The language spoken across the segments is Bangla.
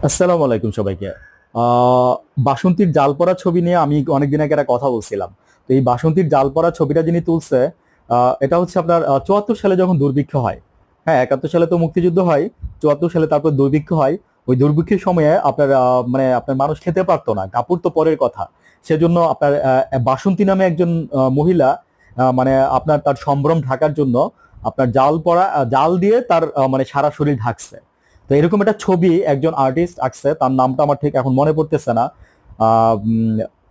আসসালামু আলাইকুম সবাইকে। আহ বাসন্তীর জাল পড়া ছবি নিয়ে আমি অনেকদিন আগে একটা কথা বলছিলাম। তো এই বাসন্তীর জাল পড়া ছবিটা যিনি তুলছে, এটা হচ্ছে আপনার 74 সালে যখন দুর্ভিক্ষ হয়। হ্যাঁ, 71 সালে তো মুক্তিযুদ্ধ হয়, 74 সালে তারপর দুর্ভিক্ষ হয়। ওই দুর্ভিক্ষের সময়ে আপনার মানে আপনার মানুষ খেতে পারতো না, কাপড় তো পরের কথা। সেজন্য আপনার বাসন্তী নামে একজন মহিলা, মানে আপনার তার সম্ভ্রম ঢাকার জন্য আপনার জাল পড়া জাল দিয়ে তার মানে সারা শরীর ঢাকছে। তো এরকম একটা ছবি একজন আর্টিস্ট আঁকছে, তার নামটা আমার ঠিক এখন মনে পড়তেছে না।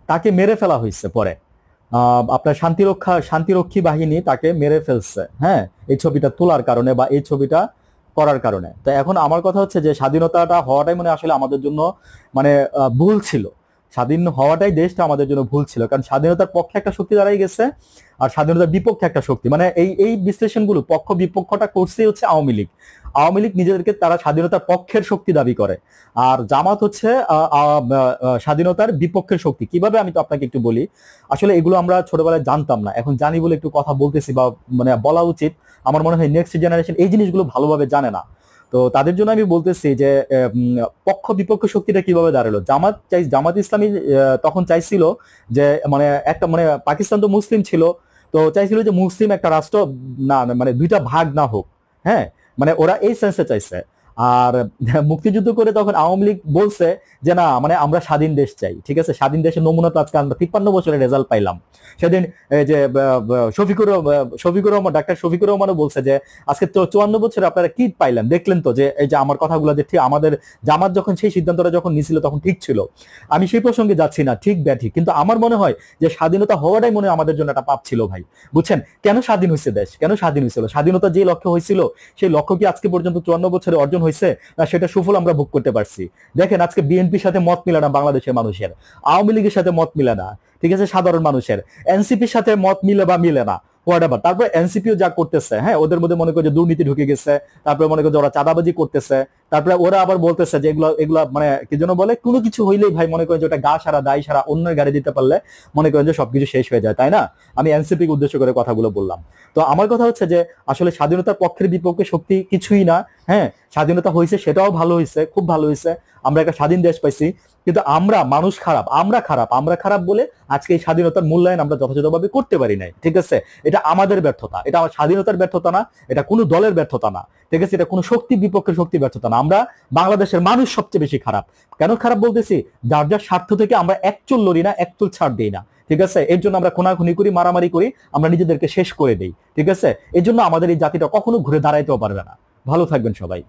তাকে মেরে ফেলা হয়েছে পরে। আপনার শান্তিরক্ষী বাহিনী তাকে মেরে ফেলছে, হ্যাঁ, এই ছবিটা তোলার কারণে বা এই ছবিটা করার কারণে। তো এখন আমার কথা হচ্ছে যে স্বাধীনতাটা হওয়াটাই মানে আসলে আমাদের জন্য মানে ভুল ছিল। স্বাধীন হওয়াটাই দেশটা আমাদের জন্য ভুল ছিল, কারণ স্বাধীনতার পক্ষে একটা শক্তি দাঁড়াই গেছে আর স্বাধীনতার বিপক্ষে একটা শক্তি, মানে এই বিশ্লেষণগুলো পক্ষ বিপক্ষটা করছে হচ্ছে আওয়ামী লীগ। আওয়ামী লীগ নিজেদেরকে তারা স্বাধীনতার পক্ষের শক্তি দাবি করে, আর জামাত হচ্ছে স্বাধীনতার বিপক্ষের শক্তি। কিভাবে আমি তো আপনাকে একটু বলি। আসলে এগুলো আমরা ছোটবেলায় জানতাম না, এখন জানি বলে একটু কথা বলতেছি বা মানে বলা উচিত। আমার মনে হয় নেক্সট জেনারেশন এই জিনিসগুলো ভালোভাবে জানে না। তো তাদের জন্য আমি বলতেছি যে পক্ষ বিপক্ষ শক্তিটা কিভাবে দাঁড়ালো। জামাত ইসলামী তখন চাইছিল যে মানে একটা মানে পাকিস্তান তো মুসলিম ছিল, তো চাইছিল যে মুসলিম একটা রাষ্ট্র না মানে দুইটা ভাগ না হোক। হ্যাঁ, মানে ওরা এই সেন্সে চাইছে। আর মুক্তিযুদ্ধ করে তখন আওয়ামী লীগ বলছে যে না, মানে আমরা স্বাধীন দেশ চাই। ঠিক আছে, স্বাধীন দেশের নমুনা তো আজকে আমরা 53 বছরের রেজাল্ট পাইলাম। সেদিন এই যে ডাক্তার শফিকুর রহমানও বলছে যে আজকে তো 54 বছরে আপনারা কি পাইলেন, দেখলেন তো যে এই যে আমার কথাগুলো যে ঠিক আমাদের জামাত যখন সেই সিদ্ধান্তটা যখন নিছিল তখন ঠিক ছিল। আমি সেই প্রসঙ্গে যাচ্ছি না, ঠিক ব্যাঠিক, কিন্তু আমার মনে হয় যে স্বাধীনতা হওয়াটাই মনে হয় আমাদের জন্য একটা পাপ ছিল ভাই। বুঝছেন কেন স্বাধীন হয়েছে দেশ, কেন স্বাধীন হয়েছিল? স্বাধীনতা যে লক্ষ্য হয়েছিল সেই লক্ষ্য কি আজকে পর্যন্ত 54 বছরে অর্জন হয়েছে? না সেটা সুফল আমরা ভোগ করতে পারছি? দেখেন আজকে বিএনপির সাথে মত মিলে না বাংলাদেশের মানুষের, আওয়ামী লীগের সাথে মত মিলে না, ঠিক আছে, সাধারণ মানুষের, এনসিপির সাথে মত মিলে বা মিলে না, হোয়াটএভার। তারপর এনসিপিও যা করতেছে, হ্যাঁ, ওদের মধ্যে মনে করে যে দুর্নীতি ঢুকে গেছে, তারপরে মনে করে যে ওরা চাঁদাবাজি করতেছে, তারপরে ওরা আবার বলতেছে যে এগুলো এগুলা মানে কি যেন বলে, কোনো কিছু হইলেই ভাই মনে করেন যে ওটা গা সারা দায় সারা অন্যের গাড়ি দিতে পারলে মনে করেন যে সবকিছু শেষ হয়ে যায়, তাই না? আমি এনসিপি কে উদ্দেশ্য করে কথাগুলো বললাম। তো আমার কথা হচ্ছে যে আসলে স্বাধীনতার পক্ষের বিপক্ষে শক্তি কিছুই না। হ্যাঁ, স্বাধীনতা হয়েছে সেটাও ভালো হয়েছে, খুব ভালো হয়েছে, আমরা একটা স্বাধীন দেশ পাইছি। কিন্তু আমরা মানুষ খারাপ, আমরা খারাপ বলে আজকে এই স্বাধীনতার মূল্যায়ন আমরা যথাযথভাবে করতে পারি নাই। ঠিক আছে, এটা আমাদের ব্যর্থতা, এটা আমার স্বাধীনতার ব্যর্থতা না, এটা কোনো দলের ব্যর্থতা না। ঠিক আছে, এটা কোনো শক্তি বিপক্ষের শক্তি ব্যর্থতা না। আমরা বাংলাদেশের মানুষ সবচেয়ে বেশি খারাপ। কেন খারাপ বলতেছি? যার যার স্বার্থ থেকে আমরা একচুল লড়ি না, একচুল ছাড় দিই না। ঠিক আছে, এর জন্য আমরা খুনাখুনি করি, মারামারি করি, আমরা নিজেদেরকে শেষ করে দেই। ঠিক আছে, এর জন্য আমাদের এই জাতিটা কখনো ঘুরে দাঁড়াইতেও পারবে না। ভালো থাকবেন সবাই।